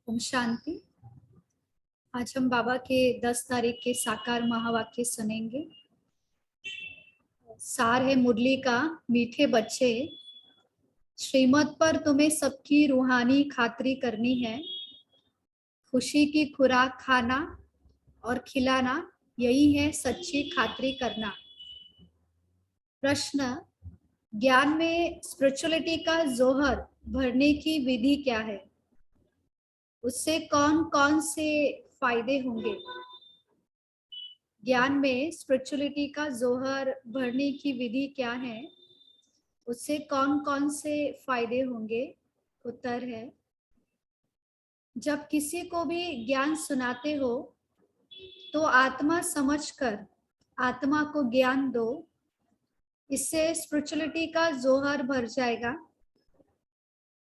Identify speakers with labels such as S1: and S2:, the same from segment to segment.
S1: ओम शांति। आज हम बाबा के 10 तारीख के साकार महावाक्य सुनेंगे। सार है मुरली का, मीठे बच्चे, श्रीमत पर तुम्हें सबकी रूहानी खातरी करनी है। खुशी की खुराक खाना और खिलाना, यही है सच्ची खातरी करना। प्रश्न: ज्ञान में स्पिरिचुअलिटी का जोहर भरने की विधि क्या है? उससे कौन कौन से फायदे होंगे? ज्ञान में स्पिरिचुअलिटी का जोहर भरने की विधि क्या है? उससे कौन कौन से फायदे होंगे? उत्तर है, जब किसी को भी ज्ञान सुनाते हो तो आत्मा समझकर आत्मा को ज्ञान दो। इससे स्पिरिचुअलिटी का जोहर भर जाएगा।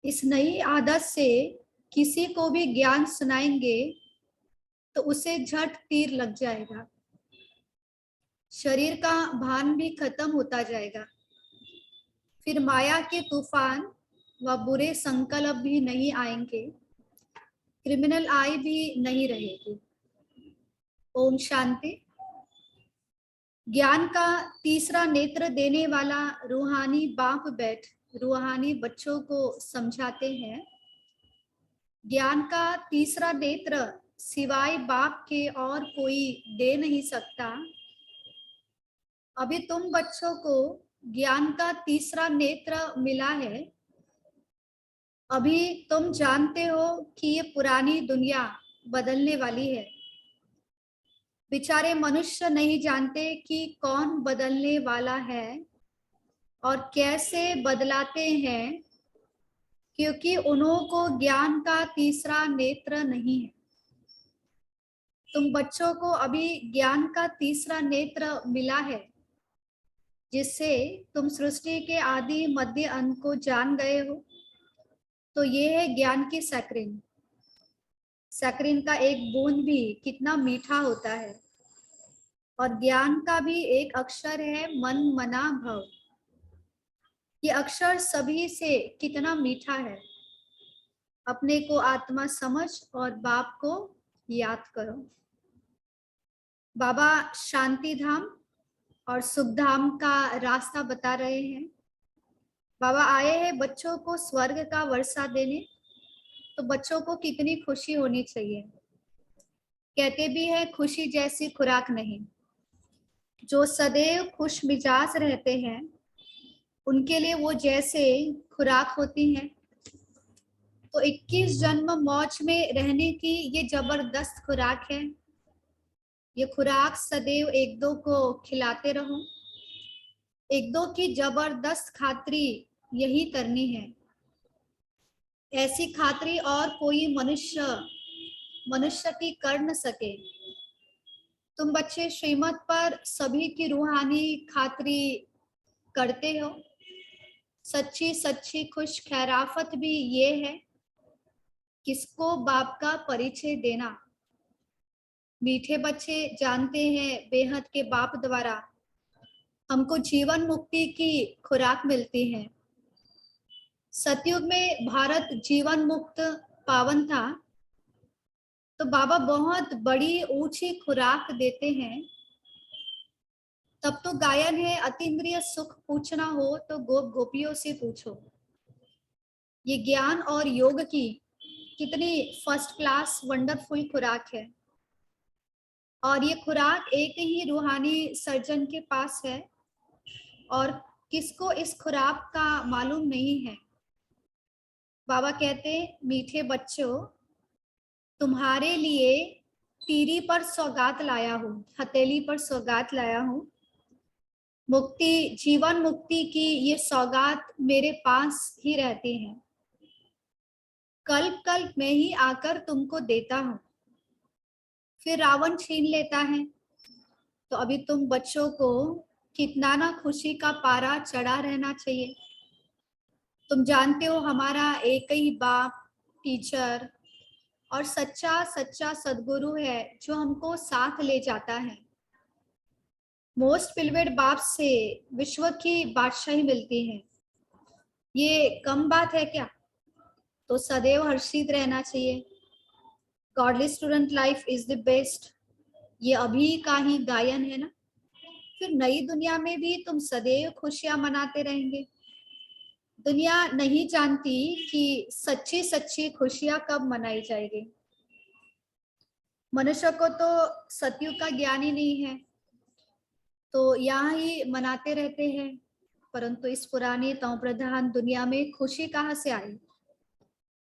S1: इस नई आदत से किसी को भी ज्ञान सुनाएंगे तो उसे झट तीर लग जाएगा। शरीर का भान भी खत्म होता जाएगा। फिर माया के तूफान व बुरे संकल्प भी नहीं आएंगे। क्रिमिनल आई भी नहीं रहेगी। ओम शांति। ज्ञान का तीसरा नेत्र देने वाला रूहानी बाप बैठ रूहानी बच्चों को समझाते हैं। ज्ञान का तीसरा नेत्र सिवाय बाप के और कोई दे नहीं सकता। अभी तुम बच्चों को ज्ञान का तीसरा नेत्र मिला है। अभी तुम जानते हो कि ये पुरानी दुनिया बदलने वाली है। बेचारे मनुष्य नहीं जानते कि कौन बदलने वाला है और कैसे बदलाते हैं, क्योंकि उनको ज्ञान का तीसरा नेत्र नहीं है। तुम बच्चों को अभी ज्ञान का तीसरा नेत्र मिला है, जिससे तुम सृष्टि के आदि मध्य अंत को जान गए हो। तो ये है ज्ञान की सैक्रिन। सैक्रिन का एक बूंद भी कितना मीठा होता है। और ज्ञान का भी एक अक्षर है मन मना भव। ये अक्षर सभी से कितना मीठा है। अपने को आत्मा समझ और बाप को याद करो। बाबा शांति धाम और सुख धाम का रास्ता बता रहे हैं। बाबा आए हैं बच्चों को स्वर्ग का वर्षा देने। तो बच्चों को कितनी खुशी होनी चाहिए। कहते भी है खुशी जैसी खुराक नहीं। जो सदैव खुश मिजाज रहते हैं उनके लिए वो जैसे खुराक होती है। तो 21 जन्म मौज में रहने की ये जबरदस्त खुराक है। ये खुराक सदैव एक दो को खिलाते रहो। एक दो की जबरदस्त खातरी यही करनी है। ऐसी खातरी और कोई मनुष्य की कर न सके। तुम बच्चे श्रीमत पर सभी की रूहानी खातरी करते हो। सच्ची सच्ची खुश खैराफत भी ये है, किसको बाप का परिचय देना। मीठे बच्चे जानते हैं बेहद के बाप द्वारा हमको जीवन मुक्ति की खुराक मिलती है। सतयुग में भारत जीवन मुक्त पावन था, तो बाबा बहुत बड़ी ऊंची खुराक देते हैं। तब तो गायन है अतीन्द्रिय सुख पूछना हो तो गोप गोपियों से पूछो। ये ज्ञान और योग की कितनी फर्स्ट क्लास वंडरफुल खुराक है। और ये खुराक एक ही रूहानी सर्जन के पास है और किसको इस खुराक का मालूम नहीं है। बाबा कहते मीठे बच्चों, तुम्हारे लिए तीरी पर सौगात लाया हूँ, हथेली पर सौगात लाया हूँ। मुक्ति जीवन मुक्ति की ये सौगात मेरे पास ही रहती है। कल्प कल्प में ही आकर तुमको देता हूँ। फिर रावण छीन लेता है। तो अभी तुम बच्चों को कितना ना खुशी का पारा चढ़ा रहना चाहिए। तुम जानते हो हमारा एक ही बाप टीचर और सच्चा सच्चा सदगुरु है जो हमको साथ ले जाता है। मोस्ट पिलवेड बाप से विश्व की बादशाही मिलती है। ये कम बात है क्या? तो सदैव हर्षित रहना चाहिए। Godly student life is the best, ये अभी का ही गायन है ना। फिर नई दुनिया में भी तुम सदैव खुशियां मनाते रहेंगे। दुनिया नहीं जानती कि सच्ची सच्ची खुशियां कब मनाई जाएगी। मनुष्य को तो सतयुग का ज्ञान ही नहीं है, तो यहाँ ही मनाते रहते हैं। परंतु इस पुरानी तव प्रधान दुनिया में खुशी कहाँ से आई?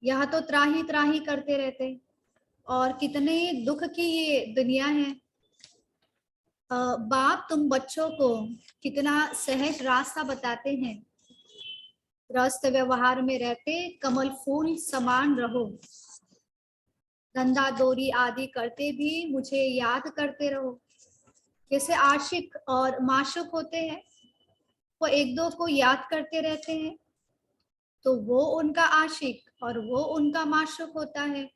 S1: यहाँ तो त्राही त्राही करते रहते, और कितने दुख की ये दुनिया है। बाप तुम बच्चों को कितना सहज रास्ता बताते हैं। ग्रस्त व्यवहार में रहते कमल फूल समान रहो। धंधा दोरी आदि करते भी मुझे याद करते रहो। जैसे आशिक और माशूक होते हैं, वो एक दो को याद करते रहते हैं, तो वो उनका आशिक और वो उनका माशूक होता है।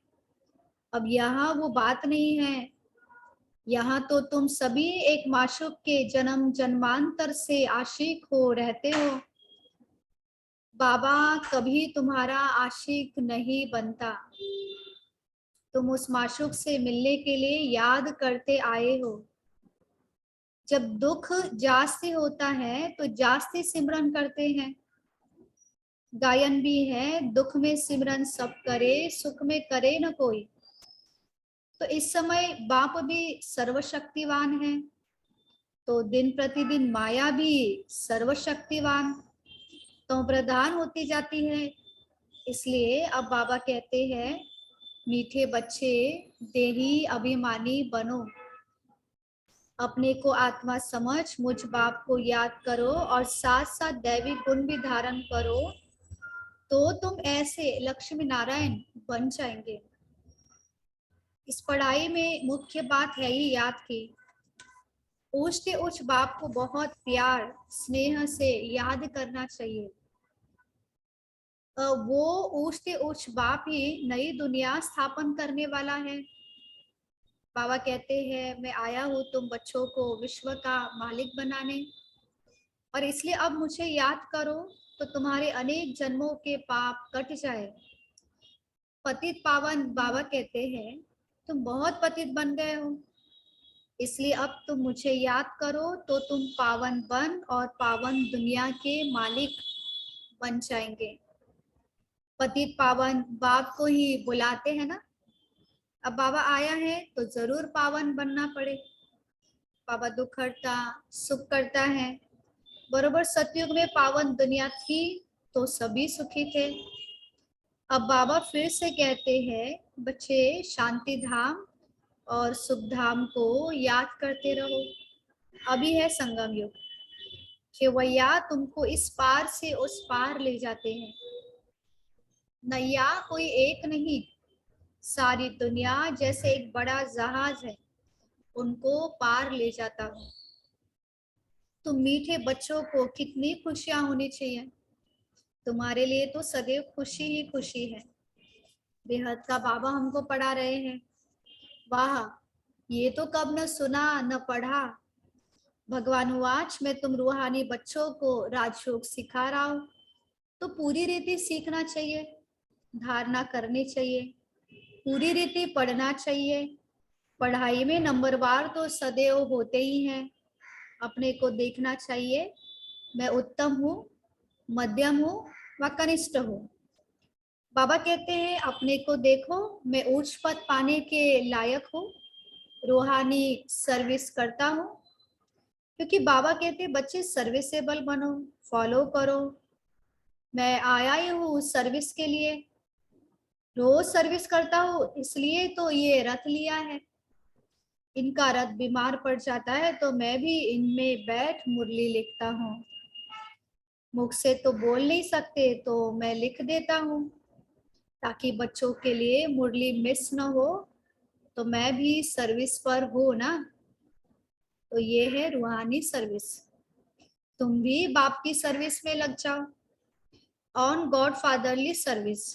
S1: अब यहाँ वो बात नहीं है। यहाँ तो तुम सभी एक माशूक के जन्म जन्मांतर से आशिक हो रहते हो। बाबा कभी तुम्हारा आशिक नहीं बनता। तुम उस माशूक से मिलने के लिए याद करते आए हो। जब दुख जास्ती होता है तो जास्ती सिमरन करते हैं। गायन भी है, दुख में सिमरन सब करे, सुख में करे न कोई। तो इस समय बाप भी सर्वशक्तिवान है, तो दिन प्रतिदिन माया भी सर्वशक्तिवान तो प्रधान होती जाती है। इसलिए अब बाबा कहते हैं, मीठे बच्चे देही अभिमानी बनो। अपने को आत्मा समझ मुझ बाप को याद करो और साथ साथ दैवी गुण भी धारण करो, तो तुम ऐसे लक्ष्मी नारायण बन जाएंगे। इस पढ़ाई में मुख्य बात है ये याद की, पूछते उच्च बाप को बहुत प्यार स्नेह से याद करना चाहिए। वो ऊंचते उच्च बाप ही नई दुनिया स्थापन करने वाला है। बाबा कहते हैं, मैं आया हूँ तुम बच्चों को विश्व का मालिक बनाने, और इसलिए अब मुझे याद करो तो तुम्हारे अनेक जन्मों के पाप कट जाए। पतित पावन बाबा कहते हैं, तुम बहुत पतित बन गए हो, इसलिए अब तुम मुझे याद करो तो तुम पावन बन और पावन दुनिया के मालिक बन जाएंगे। पतित पावन बाप को ही बुलाते हैं ना। अब बाबा आया है तो जरूर पावन बनना पड़े। बाबा दुख हरता सुख करता है। बरोबर सतयुग में पावन दुनिया थी तो सभी सुखी थे। अब बाबा फिर से कहते हैं, बच्चे शांति धाम और सुख धाम को याद करते रहो। अभी है संगम युग, खेवैया तुमको इस पार से उस पार ले जाते हैं। नैया कोई एक नहीं, सारी दुनिया जैसे एक बड़ा जहाज है, उनको पार ले जाता हूँ। तुम मीठे बच्चों को कितनी खुशियां होनी चाहिए। तुम्हारे लिए तो सदैव खुशी ही खुशी है। बेहद का बाबा हमको पढ़ा रहे हैं। वाह, ये तो कब न सुना न पढ़ा। भगवान वाच में तुम रूहानी बच्चों को राजयोग सिखा रहा हो, तो पूरी रीति सीखना चाहिए, धारणा करनी चाहिए, पूरी रीति पढ़ना चाहिए। पढ़ाई में नंबरवार तो सदैव होते ही हैं। अपने को देखना चाहिए, मैं उत्तम हूँ, मध्यम हूँ व कनिष्ठ हूँ। बाबा कहते हैं, अपने को देखो, मैं उच्च पद पाने के लायक हूँ, रूहानी सर्विस करता हूँ। क्योंकि बाबा कहते हैं, बच्चे सर्विसेबल बनो, फॉलो करो। मैं आया ही हूँ सर्विस के लिए, रोज सर्विस करता हूँ, इसलिए तो ये रथ लिया है। इनका रथ बीमार पड़ जाता है तो मैं भी इनमें बैठ मुरली लिखता हूँ। मुख से तो बोल नहीं सकते तो मैं लिख देता हूँ, ताकि बच्चों के लिए मुरली मिस न हो। तो मैं भी सर्विस पर हूँ ना। तो ये है रूहानी सर्विस। तुम भी बाप की सर्विस में लग जाओ, ऑन गॉड फादरली सर्विस।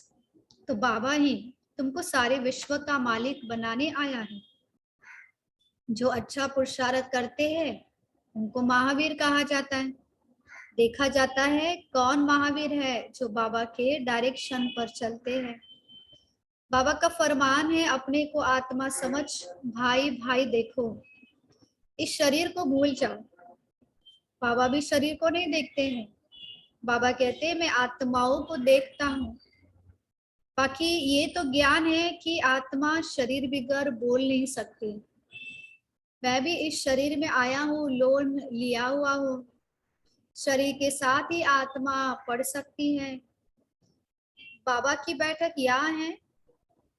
S1: तो बाबा ही तुमको सारे विश्व का मालिक बनाने आया है। जो अच्छा पुरुषार्थ करते हैं उनको महावीर कहा जाता है। देखा जाता है कौन महावीर है, जो बाबा के डायरेक्शन पर चलते हैं। बाबा का फरमान है, अपने को आत्मा समझ भाई भाई देखो, इस शरीर को भूल जाओ। बाबा भी शरीर को नहीं देखते हैं। बाबा कहते हैं मैं आत्माओं को देखता हूँ। बाकी ये तो ज्ञान है कि आत्मा शरीर बिगर बोल नहीं सकती। मैं भी इस शरीर में आया हूँ, लोन लिया हुआ हूँ। शरीर के साथ ही आत्मा पढ़ सकती है। बाबा की बैठक यहाँ है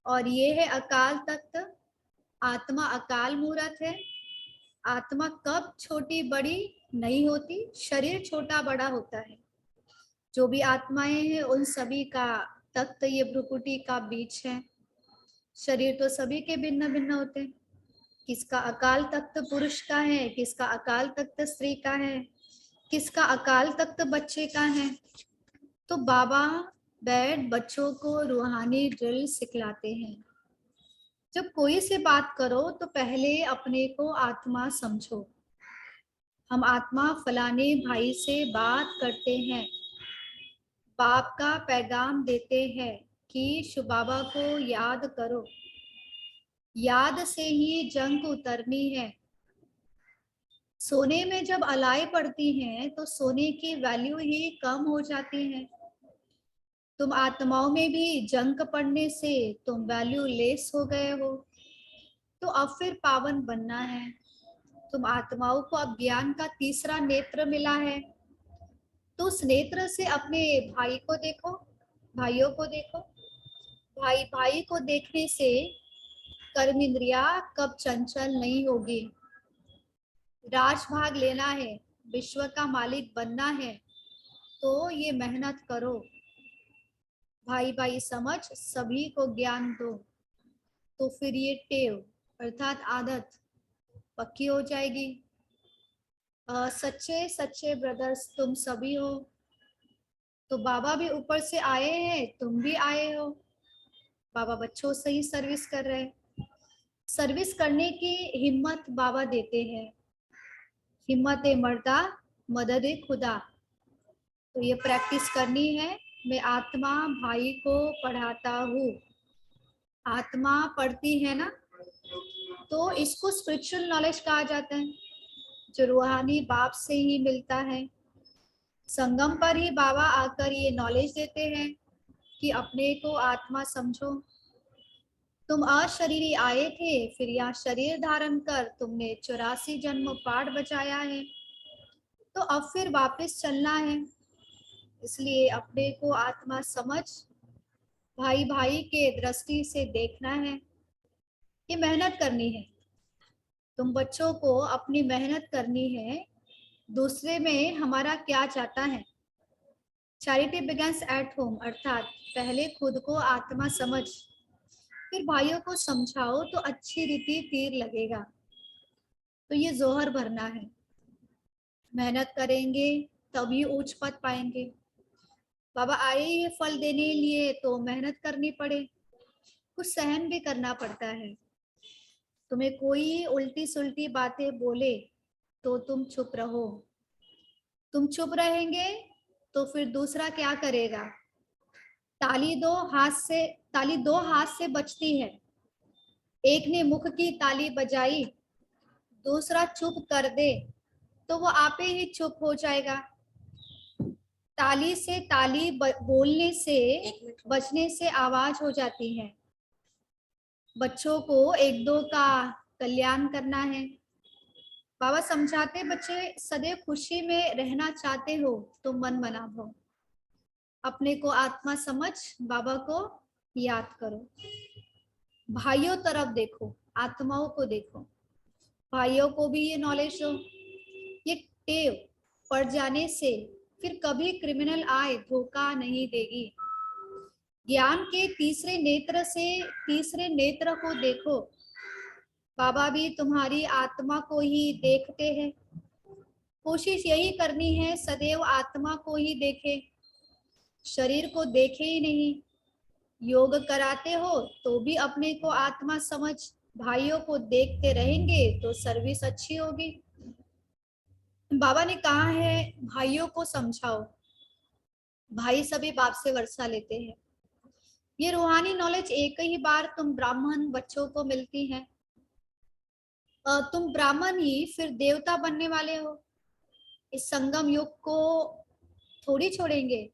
S1: और ये है अकाल तख्त। आत्मा अकाल मूर्त है। आत्मा कब छोटी बड़ी नहीं होती, शरीर छोटा बड़ा होता है। जो भी आत्माएं हैं उन सभी का तख्त ये भ्रुकुटी का बीच है। शरीर तो सभी के भिन्न भिन्न होते हैं। किसका अकाल तख्त पुरुष का है, किसका अकाल तख्त स्त्री का है, किसका अकाल तख्त बच्चे का है। तो बाबा बैठ बच्चों को रूहानी ड्रिल सिखलाते हैं। जब कोई से बात करो तो पहले अपने को आत्मा समझो। हम आत्मा फलाने भाई से बात करते हैं, बाप का पैगाम देते हैं कि शिव बाबा को याद करो। याद से ही जंग उतरनी है। सोने में जब अलाई पड़ती हैं तो सोने की वैल्यू ही कम हो जाती है। तुम आत्माओं में भी जंग पड़ने से तुम वैल्यू लेस हो गए हो। तो अब फिर पावन बनना है। तुम आत्माओं को अब ज्ञान का तीसरा नेत्र मिला है, तो उस नेत्र से अपने भाई को देखो, भाइयों को देखो। भाई भाई को देखने से कर्म इंद्रिया कब चंचल नहीं होगी। राज भाग लेना है, विश्व का मालिक बनना है, तो ये मेहनत करो। भाई भाई समझ सभी को ज्ञान दो, तो फिर ये टेव अर्थात आदत पक्की हो जाएगी। सच्चे सच्चे ब्रदर्स तुम सभी हो। तो बाबा भी ऊपर से आए हैं, तुम भी आए हो। बाबा बच्चों से ही सर्विस कर रहे हैं। सर्विस करने की हिम्मत बाबा देते हैं। हिम्मत ए मर्दा मदद ए खुदा। तो ये प्रैक्टिस करनी है। मैं आत्मा भाई को पढ़ाता हूँ। आत्मा पढ़ती है ना, तो इसको स्पिरिचुअल नॉलेज कहा जाता है, जो रूहानी बाप से ही मिलता है। संगम पर ही बाबा आकर ये नॉलेज देते हैं कि अपने को आत्मा समझो। तुम अशरीरी आए थे, फिर यहाँ शरीर धारण कर तुमने 84 जन्म पाठ बचाया है, तो अब फिर वापस चलना है। इसलिए अपने को आत्मा समझ भाई भाई के दृष्टि से देखना है। ये मेहनत करनी है। तुम बच्चों को अपनी मेहनत करनी है। दूसरे में हमारा क्या चाहता है। चैरिटी बिगेन्स एट होम, अर्थात पहले खुद को आत्मा समझ, फिर भाइयों को समझाओ तो अच्छी रीति तीर लगेगा। तो ये जोहर भरना है। मेहनत करेंगे तभी उच्च पद पाएंगे। बाबा आए ये फल देने लिए तो मेहनत करनी पड़े, कुछ सहन भी करना पड़ता है। तुम्हें कोई उल्टी सुल्टी बातें बोले तो तुम चुप रहो। तुम चुप रहेंगे तो फिर दूसरा क्या करेगा। ताली दो हाथ से बजती है। एक ने मुख की ताली बजाई, दूसरा चुप कर दे तो वो आपे ही चुप हो जाएगा। ताली से ताली बोलने से बजने से आवाज हो जाती है। बच्चों को एक दो का कल्याण करना है। बाबा समझाते बच्चे सदैव खुशी में रहना चाहते हो तो मन बनाओ। अपने को आत्मा समझ बाबा को याद करो। भाइयों तरफ देखो, आत्माओं को देखो। भाइयों को भी ये नॉलेज हो। ये टेव पड़ जाने से फिर कभी क्रिमिनल आए धोखा नहीं देगी। ज्ञान के तीसरे नेत्र से तीसरे नेत्र को देखो। बाबा भी तुम्हारी आत्मा को ही देखते हैं। कोशिश यही करनी है सदैव आत्मा को ही देखे, शरीर को देखे ही नहीं। योग कराते हो तो भी अपने को आत्मा समझ भाइयों को देखते रहेंगे तो सर्विस अच्छी होगी। बाबा ने कहा है भाइयों को समझाओ। भाई सभी बाप से वर्षा लेते हैं। ये रूहानी नॉलेज एक ही बार तुम ब्राह्मण बच्चों को मिलती है। तुम ब्राह्मण ही फिर देवता बनने वाले हो। इस संगम युग को थोड़ी छोड़ेंगे,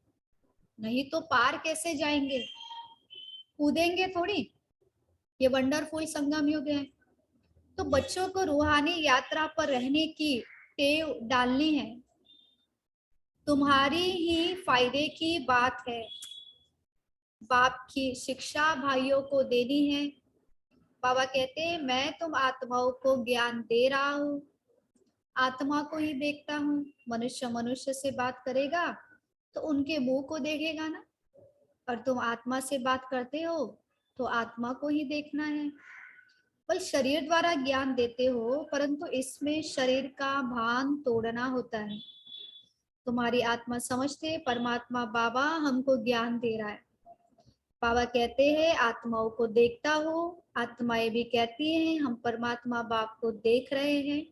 S1: नहीं तो पार कैसे जाएंगे, कूदेंगे थोड़ी। ये वंडरफुल संगम युग है। तो बच्चों को रूहानी यात्रा पर रहने की टेव डालनी है। तुम्हारी ही फायदे की बात है। बाप की शिक्षा भाइयों को देनी है। बाबा कहते हैं मैं तुम आत्माओं को ज्ञान दे रहा हूँ, आत्मा को ही देखता हूँ। मनुष्य मनुष्य से बात करेगा तो उनके मुंह को देखेगा ना, और तुम आत्मा से बात करते हो तो आत्मा को ही देखना है। बल शरीर द्वारा ज्ञान देते हो, परंतु इसमें शरीर का भान तोड़ना होता है। तुम्हारी आत्मा समझते परमात्मा बाबा हमको ज्ञान दे रहा है। बाबा कहते हैं आत्माओं को देखता हूँ, आत्माएं भी कहती हैं हम परमात्मा बाप को देख रहे हैं,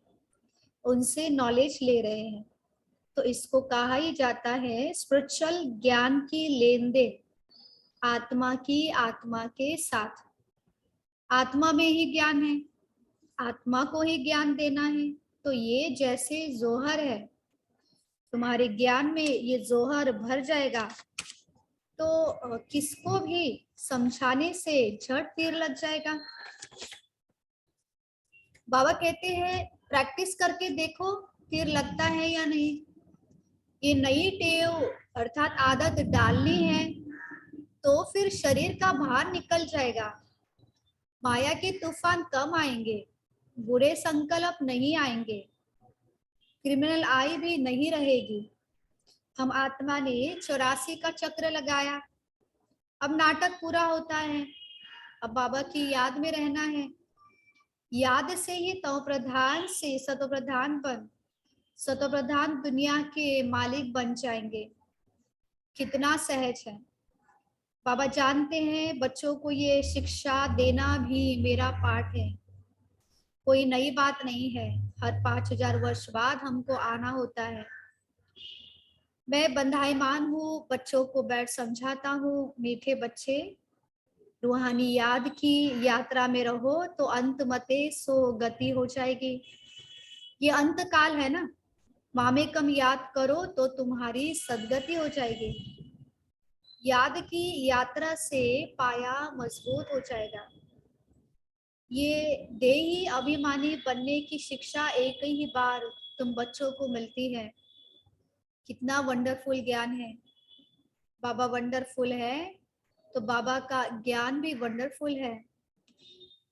S1: उनसे नॉलेज ले रहे हैं। तो इसको कहा ही जाता है स्पिरिचुअल ज्ञान की लेन देन, आत्मा की आत्मा के साथ। आत्मा में ही ज्ञान है, आत्मा को ही ज्ञान देना है। तो ये जैसे जोहर है, तुम्हारे ज्ञान में ये जोहर भर जाएगा तो किसको भी समझाने से झट तीर लग जाएगा। बाबा कहते हैं प्रैक्टिस करके देखो तीर लगता है या नहीं। ये नई टेव अर्थात आदत डालनी है तो फिर शरीर का भार निकल जाएगा। माया के तूफान कम आएंगे, बुरे संकल्प नहीं आएंगे, क्रिमिनल आई भी नहीं रहेगी। हम आत्मा ने 84 का चक्र लगाया, अब नाटक पूरा होता है। अब बाबा की याद में रहना है। याद से ही तव प्रधान से सतो प्रधान बन, सतो प्रधान दुनिया के मालिक बन जाएंगे। कितना सहज है। बाबा जानते हैं बच्चों को ये शिक्षा देना भी मेरा पाठ है, कोई नई बात नहीं है। हर 5000 वर्ष बाद हमको आना होता है। मैं बंधाईमान हूँ, बच्चों को बैठ समझाता हूँ। मीठे बच्चे रूहानी याद की यात्रा में रहो तो अंत मते सो गति हो जाएगी। ये अंत काल है ना, मामे कम याद करो तो तुम्हारी सदगति हो जाएगी। याद की यात्रा से पाया मजबूत हो जाएगा। ये देही अभिमानी बनने की शिक्षा एक ही बार तुम बच्चों को मिलती है। कितना वंडरफुल ज्ञान है। बाबा वंडरफुल है तो बाबा का ज्ञान भी वंडरफुल है।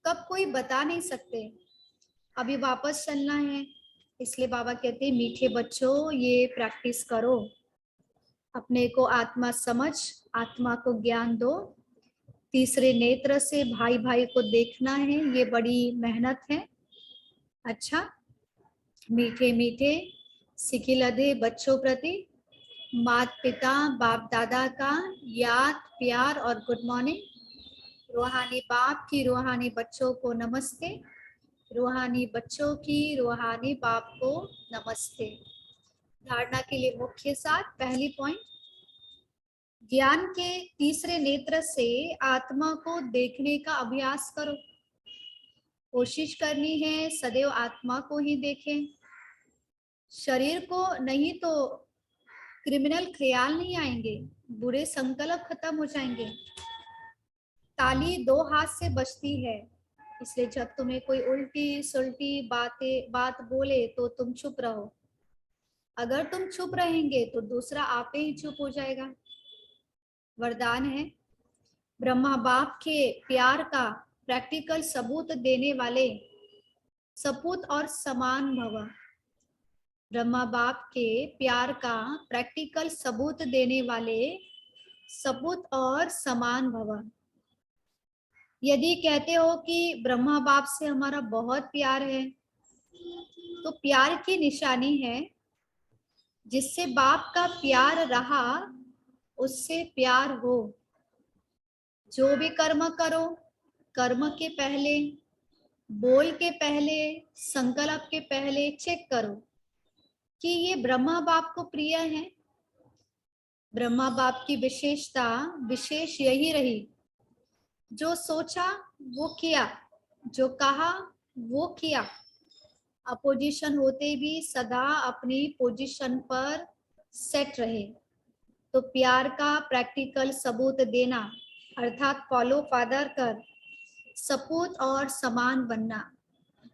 S1: कब कोई बता नहीं सकते। अभी वापस चलना है, इसलिए बाबा कहते हैं मीठे बच्चों ये प्रैक्टिस करो। अपने को आत्मा समझ, आत्मा को ज्ञान दो। तीसरे नेत्र से भाई भाई को देखना है, ये बड़ी मेहनत है। अच्छा, मीठे मीठे सिखिलधे बच्चों प्रति माता पिता बाप दादा का याद प्यार और गुड मॉर्निंग। रूहानी बाप की रूहानी बच्चों को नमस्ते, रूहानी बच्चों की रूहानी बाप को नमस्ते। धारणा के लिए मुख्य साथ पहली पॉइंट, ज्ञान के तीसरे नेत्र से आत्मा को देखने का अभ्यास करो। कोशिश करनी है सदैव आत्मा को ही देखें, शरीर को नहीं तो क्रिमिनल ख्याल नहीं आएंगे, बुरे संकल्प खत्म हो जाएंगे। ताली दो हाथ से बजती है, इसलिए जब तुम्हें कोई उल्टी सुल्टी बात बोले तो तुम चुप रहो। अगर तुम चुप रहेंगे तो दूसरा आप ही चुप हो जाएगा। वरदान है ब्रह्मा बाप के प्यार का प्रैक्टिकल सबूत देने वाले सपूत और समान भव। ब्रह्मा बाप के प्यार का प्रैक्टिकल सबूत देने वाले सपूत और समान भव। यदि कहते हो कि ब्रह्मा बाप से हमारा बहुत प्यार है, तो प्यार की निशानी है जिससे बाप का प्यार रहा उससे प्यार हो। जो भी कर्म करो, कर्म के पहले, बोल के पहले, संकल्प के पहले चेक करो कि ये ब्रह्मा बाप को प्रिय है। ब्रह्मा बाप की विशेषता विशेष यही रही जो सोचा वो किया, जो कहा वो किया। अपोजिशन होते भी सदा अपनी पोजीशन पर सेट रहे। तो प्यार का प्रैक्टिकल सबूत देना अर्थात फॉलो फादर कर सपूत और समान बनना।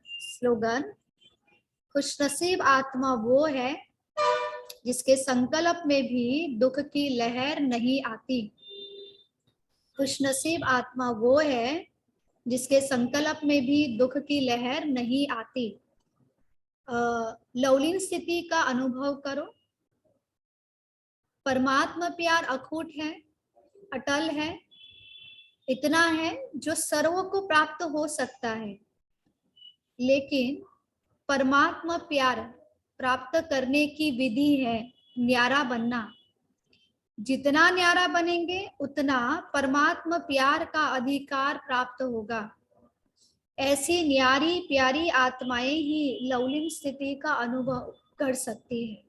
S1: स्लोगन, खुशनसीब आत्मा वो है जिसके संकल्प में भी दुख की लहर नहीं आती। खुशनसीब आत्मा वो है जिसके संकल्प में भी दुख की लहर नहीं आती। लवलीन स्थिति का अनुभव करो। परमात्मा प्यार अखूट है, अटल है, इतना है जो सर्व को प्राप्त हो सकता है। लेकिन परमात्मा प्यार प्राप्त करने की विधि है न्यारा बनना। जितना न्यारा बनेंगे उतना परमात्मा प्यार का अधिकार प्राप्त होगा। ऐसी न्यारी प्यारी आत्माएं ही लवलीन स्थिति का अनुभव कर सकती है।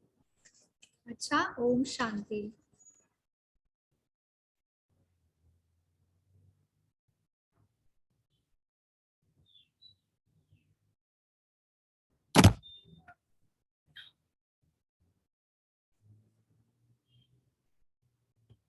S1: अच्छा, ओम शांति।